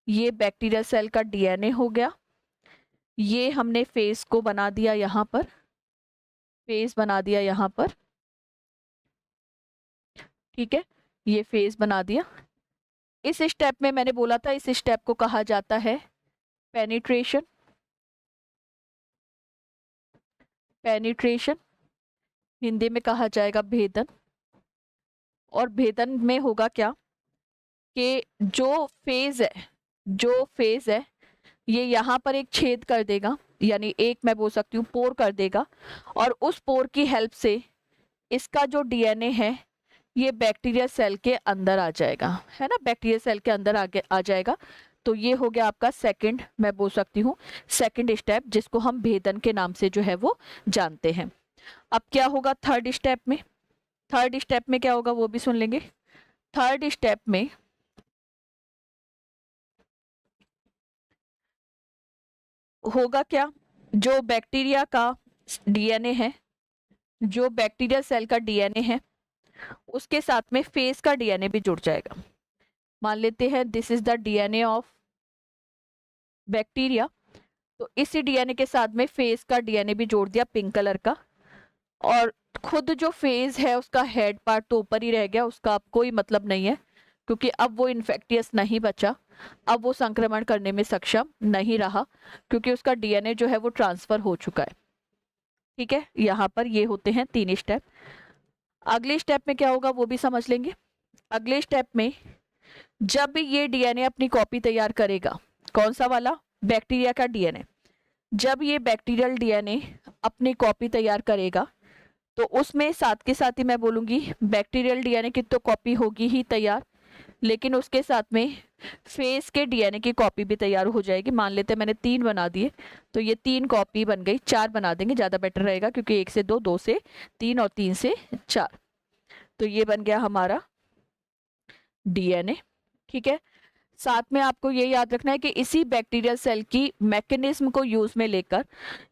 ये बैक्टीरियल सेल का डीएनए हो गया, ये हमने फेस को बना दिया यहाँ पर, फेस बना दिया यहाँ पर। ठीक है, ये फेस बना दिया। इस स्टेप में मैंने बोला था, इस स्टेप को कहा जाता है पेनिट्रेशन, पेनिट्रेशन हिंदी में कहा जाएगा भेदन। और भेदन में होगा क्या कि जो फेज है, जो फेज है ये यहाँ पर एक छेद कर देगा, यानी एक मैं बोल सकती हूँ पोर कर देगा, और उस पोर की हेल्प से इसका जो डीएनए है ये बैक्टीरिया सेल के अंदर आ जाएगा, है ना, बैक्टीरिया सेल के अंदर आगे आ जाएगा। तो ये हो गया आपका सेकंड, मैं बोल सकती हूँ सेकंड स्टेप, जिसको हम भेदन के नाम से जो है वो जानते हैं। अब क्या होगा थर्ड स्टेप में, थर्ड स्टेप में क्या होगा वो भी सुन लेंगे। थर्ड स्टेप में होगा क्या, जो बैक्टीरिया का डीएनए है, जो बैक्टीरिया सेल का डीएनए है उसके साथ में फेस का डीएनए भी जुड़ जाएगा। मान लेते हैं this is the DNA of bacteria, तो इसी डीएनए के साथ में फेस का डीएनए भी जोड़ दिया पिंक कलर का। और खुद जो फेज है उसका हेड पार्ट तो ऊपर ही रह गया, उसका अब कोई मतलब नहीं है, क्योंकि अब वो इन्फेक्टियस नहीं बचा, अब वो संक्रमण करने में सक्षम नहीं रहा, क्योंकि उसका डीएनए जो है वो ट्रांसफर हो चुका है। ठीक है, यहाँ पर ये होते हैं 3 स्टेप। अगले स्टेप में क्या होगा वो भी समझ लेंगे। अगले स्टेप में जब ये डीएनए अपनी कॉपी तैयार करेगा, कौन सा वाला, बैक्टीरिया का डीएनए, जब ये बैक्टीरियल डीएनए अपनी कॉपी तैयार करेगा तो उसमें साथ के साथ ही मैं बोलूंगी बैक्टीरियल डीएनए की तो कॉपी होगी ही तैयार, लेकिन उसके साथ में फेस के डीएनए की कॉपी भी तैयार हो जाएगी। मान लेते हैं मैंने 3 बना दिए, तो ये 3 कॉपी बन गई, 4 बना देंगे, ज़्यादा बेटर रहेगा, क्योंकि 1 से 2, 2 से 3 और 3 से 4। तो ये बन गया हमारा डीएनए। ठीक है। साथ में आपको ये याद रखना है कि इसी बैक्टीरियल सेल की मैकेनिज्म को यूज में लेकर,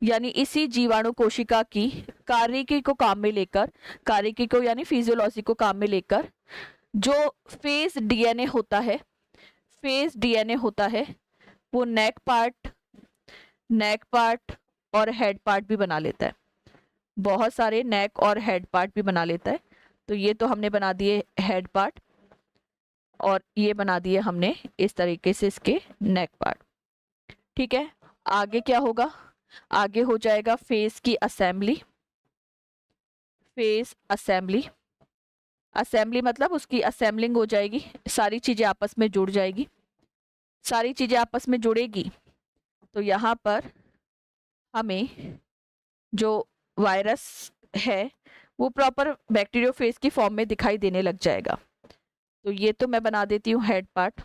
यानी इसी जीवाणु कोशिका की कार्यकी को काम में लेकर, कार्यकी को यानी फिजियोलॉजी को काम में लेकर, जो फेस डीएनए होता है, फेस डीएनए होता है, वो नेक पार्ट और हेड पार्ट भी बना लेता है। बहुत सारे नेक और हेड पार्ट भी बना लेता है। तो ये तो हमने बना दिए हेड पार्ट, और ये बना दिए हमने इस तरीके से इसके नेक पार्ट। ठीक है। आगे क्या होगा? आगे हो जाएगा फेस की असेंबली। फेस असेंबली, असेंबली मतलब उसकी असेंबलिंग हो जाएगी, सारी चीजें आपस में जुड़ जाएगी। सारी चीजें आपस में जुड़ेगी तो यहाँ पर हमें जो वायरस है वो प्रॉपर बैक्टीरियोफेज की फॉर्म में दिखाई देने लग जाएगा। तो ये तो मैं बना देती हूँ हेड पार्ट।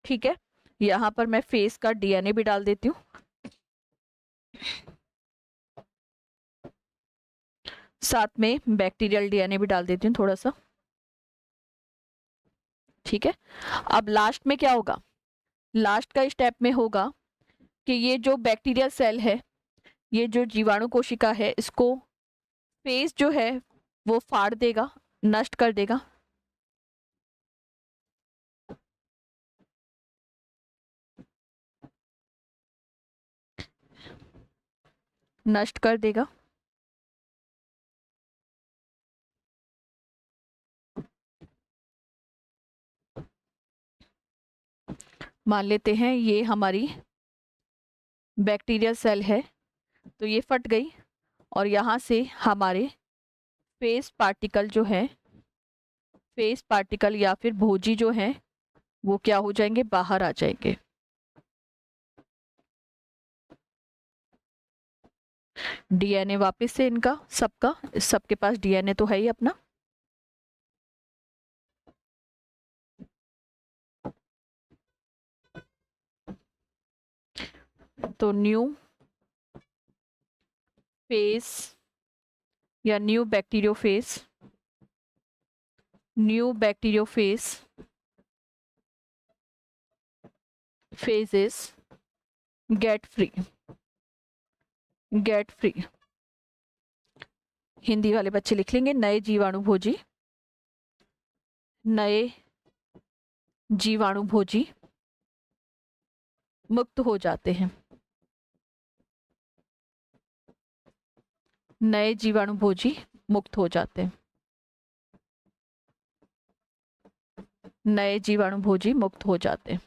ठीक है। यहाँ पर मैं फेस का डीएनए भी डाल देती हूँ। साथ में बैक्टीरियल डीएनए भी डाल देती हूँ थोड़ा सा। ठीक है। अब लास्ट में क्या होगा? लास्ट का स्टेप में होगा कि ये जो बैक्टीरियल सेल है, ये जो जीवाणु कोशिका है, इसको फेस जो है वो फाड़ देगा, नष्ट कर देगा। नष्ट कर देगा। मान लेते हैं ये हमारी बैक्टीरियल सेल है, तो ये फट गई और यहाँ से हमारे फेस पार्टिकल जो है, फेस पार्टिकल या फिर भोजी जो है वो क्या हो जाएंगे? बाहर आ जाएंगे। डीएनए वापस से इनका सबका, सबके पास डीएनए तो है ही अपना। तो न्यू फेस या new bacteriophage, new bacteriophage phases get free, get free। Hindi वाले बच्चे लिख लेंगे नए जीवाणु भोजी, नए जीवाणु भोजी मुक्त हो जाते हैं। नए जीवाणु भोजी मुक्त हो जाते हैं। नए जीवाणु भोजी मुक्त हो जाते हैं।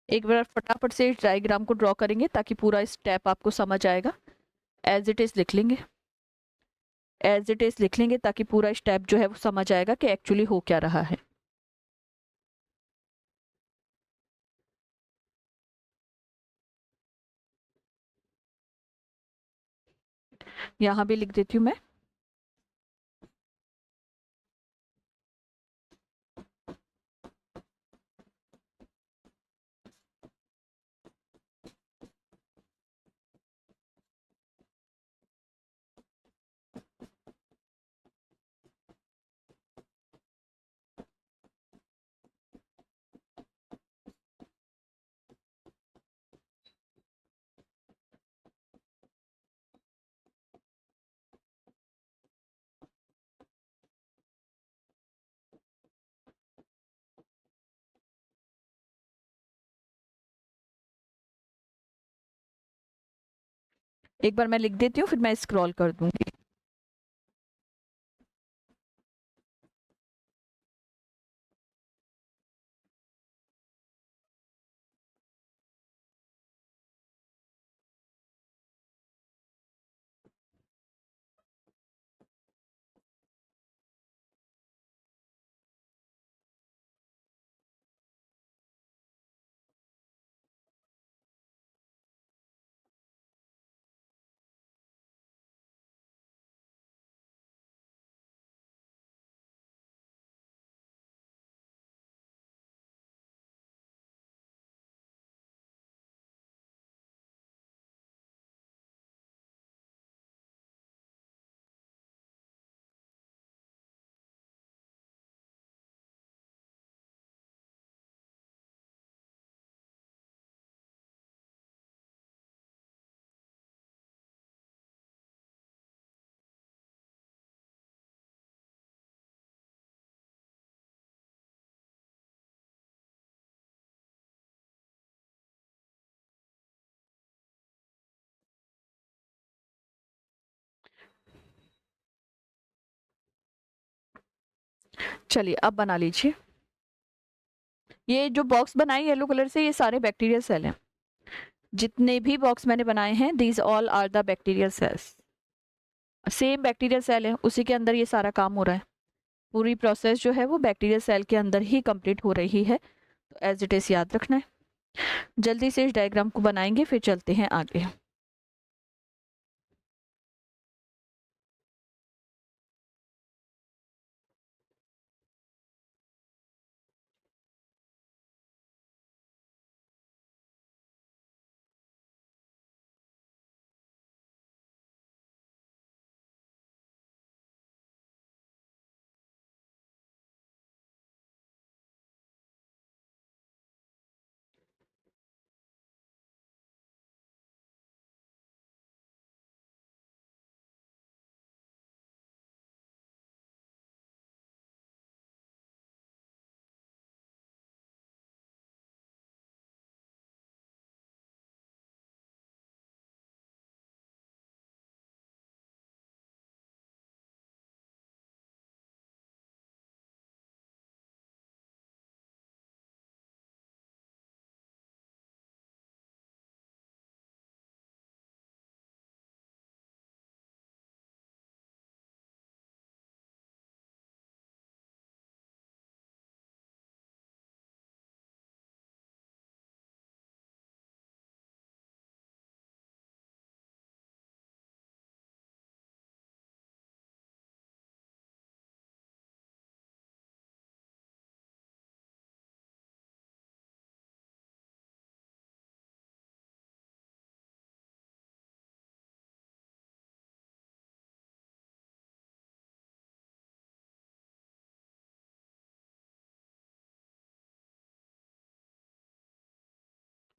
एक बार फटाफट से इस डायग्राम को ड्रॉ करेंगे ताकि पूरा स्टेप आपको समझ आएगा। एज इट इज लिख लेंगे, एज इट इज लिख लेंगे ताकि पूरा स्टेप जो है वो समझ आएगा कि एक्चुअली हो क्या रहा है। यहाँ भी लिख देती हूँ मैं। एक बार मैं लिख देती हूँ फिर मैं स्क्रॉल कर दूंगी। चलिए अब बना लीजिए। ये जो बॉक्स बनाए येलो कलर से, ये सारे बैक्टीरियल सेल हैं। जितने भी बॉक्स मैंने बनाए हैं, these all are the bacterial cells. Same bacterial cell है, उसी के अंदर ये सारा काम हो रहा है। पूरी प्रोसेस जो है वो बैक्टीरियल सेल के अंदर ही कंप्लीट हो रही है। तो एज इट इज याद रखना है। जल्दी से इस डायग्राम को बनाएंगे, फिर चलते हैं आगे।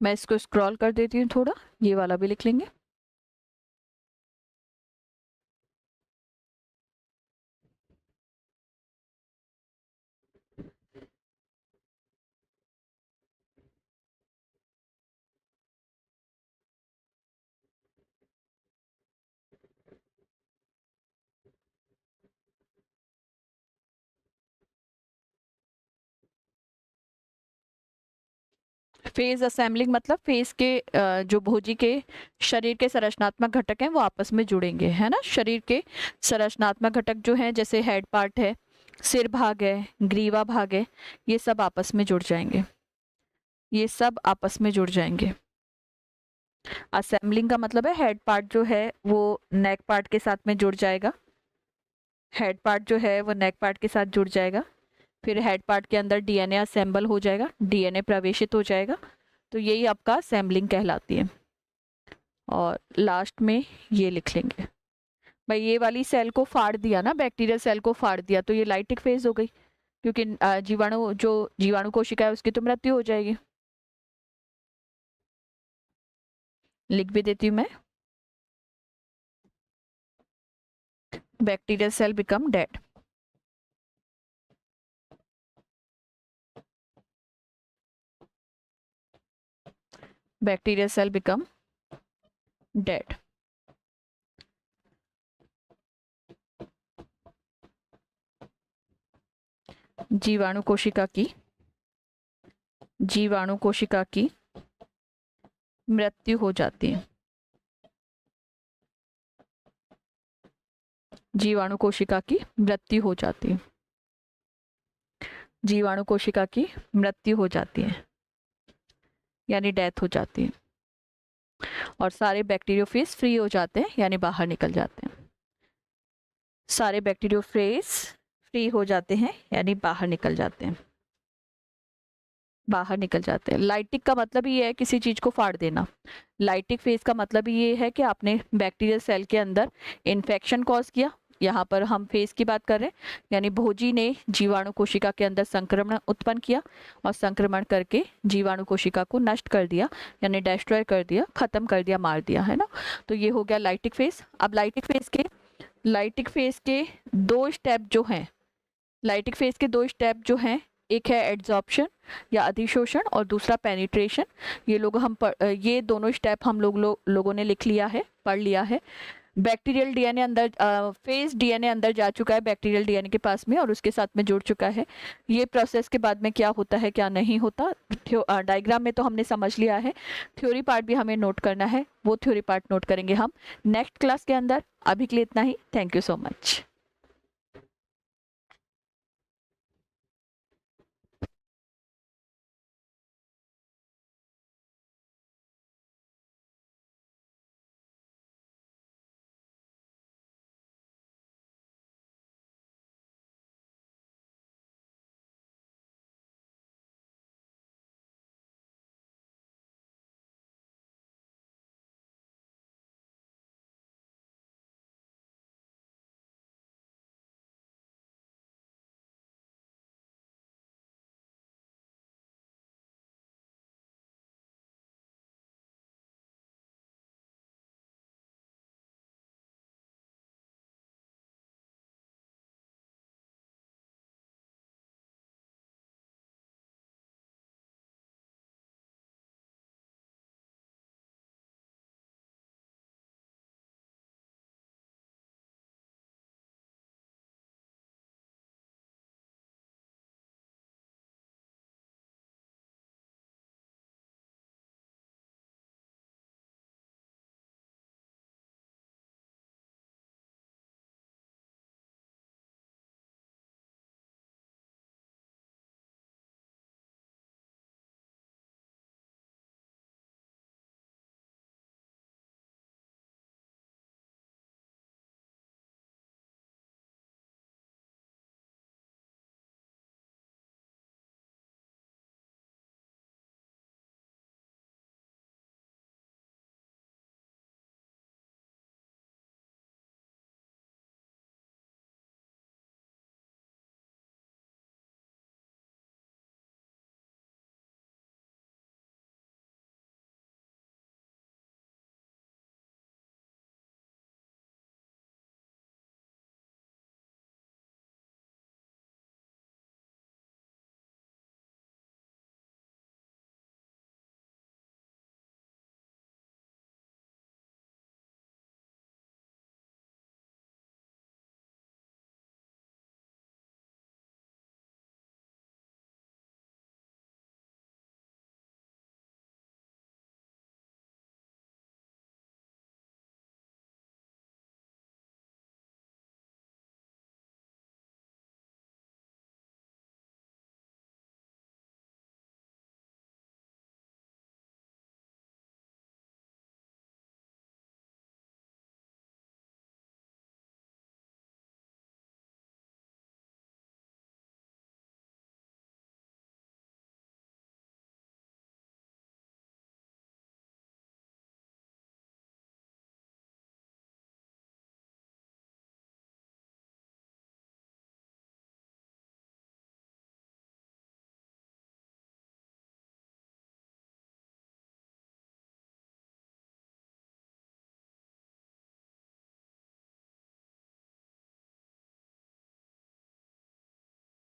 मैं इसको स्क्रॉल कर देती हूँ थोड़ा, ये वाला भी लिख लेंगे। फेज असेंबलिंग मतलब फेज के जो भोजी के शरीर के संरचनात्मक घटक हैं वो आपस में जुड़ेंगे, है ना। शरीर के संरचनात्मक घटक जो हैं, जैसे हेड पार्ट है, सिर भाग है, ग्रीवा भाग है, ये सब आपस में जुड़ जाएंगे। ये सब आपस में जुड़ जाएंगे। असेंबलिंग का मतलब है हेड पार्ट जो है वो नेक पार्ट के साथ में जुड़ जाएगा। हेड पार्ट जो है वो नेक पार्ट के साथ जुड़ जाएगा। फिर हेड पार्ट के अंदर डीएनए असेंबल हो जाएगा, डीएनए प्रवेशित हो जाएगा। तो यही आपका असेंबलिंग कहलाती है। और लास्ट में ये लिख लेंगे भाई, ये वाली सेल को फाड़ दिया ना, बैक्टीरियल सेल को फाड़ दिया, तो ये लाइटिक फेज हो गई, क्योंकि जीवाणु कोशिका है उसकी तो मृत्यु हो जाएगी। लिख भी देती हूँ मैं, bacterial cell become dead. Bacterial cell become dead. जीवाणु कोशिका की मृत्यु हो जाती है। जीवाणु कोशिका की मृत्यु हो जाती है। जीवाणु कोशिका की मृत्यु हो जाती है, यानी डेथ हो जाती है। और सारे बैक्टीरियोफेज फ्री हो जाते हैं, यानी बाहर निकल जाते हैं। सारे बैक्टीरियोफेज फ्री हो जाते हैं, यानी बाहर निकल जाते हैं। बाहर निकल जाते हैं। लाइटिक का मतलब ये है किसी चीज को फाड़ देना। लाइटिक फेज का मतलब ये है कि आपने बैक्टीरियल सेल के अंदर इन्फेक्शन कॉज किया। यहाँ पर हम फेज की बात कर रहे हैं, यानी भोजी ने जीवाणु कोशिका के अंदर संक्रमण उत्पन्न किया और संक्रमण करके जीवाणु कोशिका को नष्ट कर दिया, यानी डिस्ट्रॉय कर दिया, खत्म कर दिया, मार दिया, है ना। तो ये हो गया लाइटिक फेज। अब लाइटिक फेज के दो स्टेप जो हैं, लाइटिक फेज के दो स्टेप जो हैं, एक है एड्सॉर्प्शन या अधिशोषण और दूसरा पेनिट्रेशन। ये दोनों स्टेप हम लोगों ने लिख लिया है, पढ़ लिया है। बैक्टीरियल डीएनए अंदर फेज डीएनए अंदर जा चुका है बैक्टीरियल डीएनए के पास में और उसके साथ में जुड़ चुका है। ये प्रोसेस के बाद में क्या होता है क्या नहीं होता, डायग्राम में तो हमने समझ लिया है, थ्योरी पार्ट भी हमें नोट करना है, वो थ्योरी पार्ट नोट करेंगे हम नेक्स्ट क्लास के अंदर। अभी के लिए इतना ही, थैंक यू सो मच।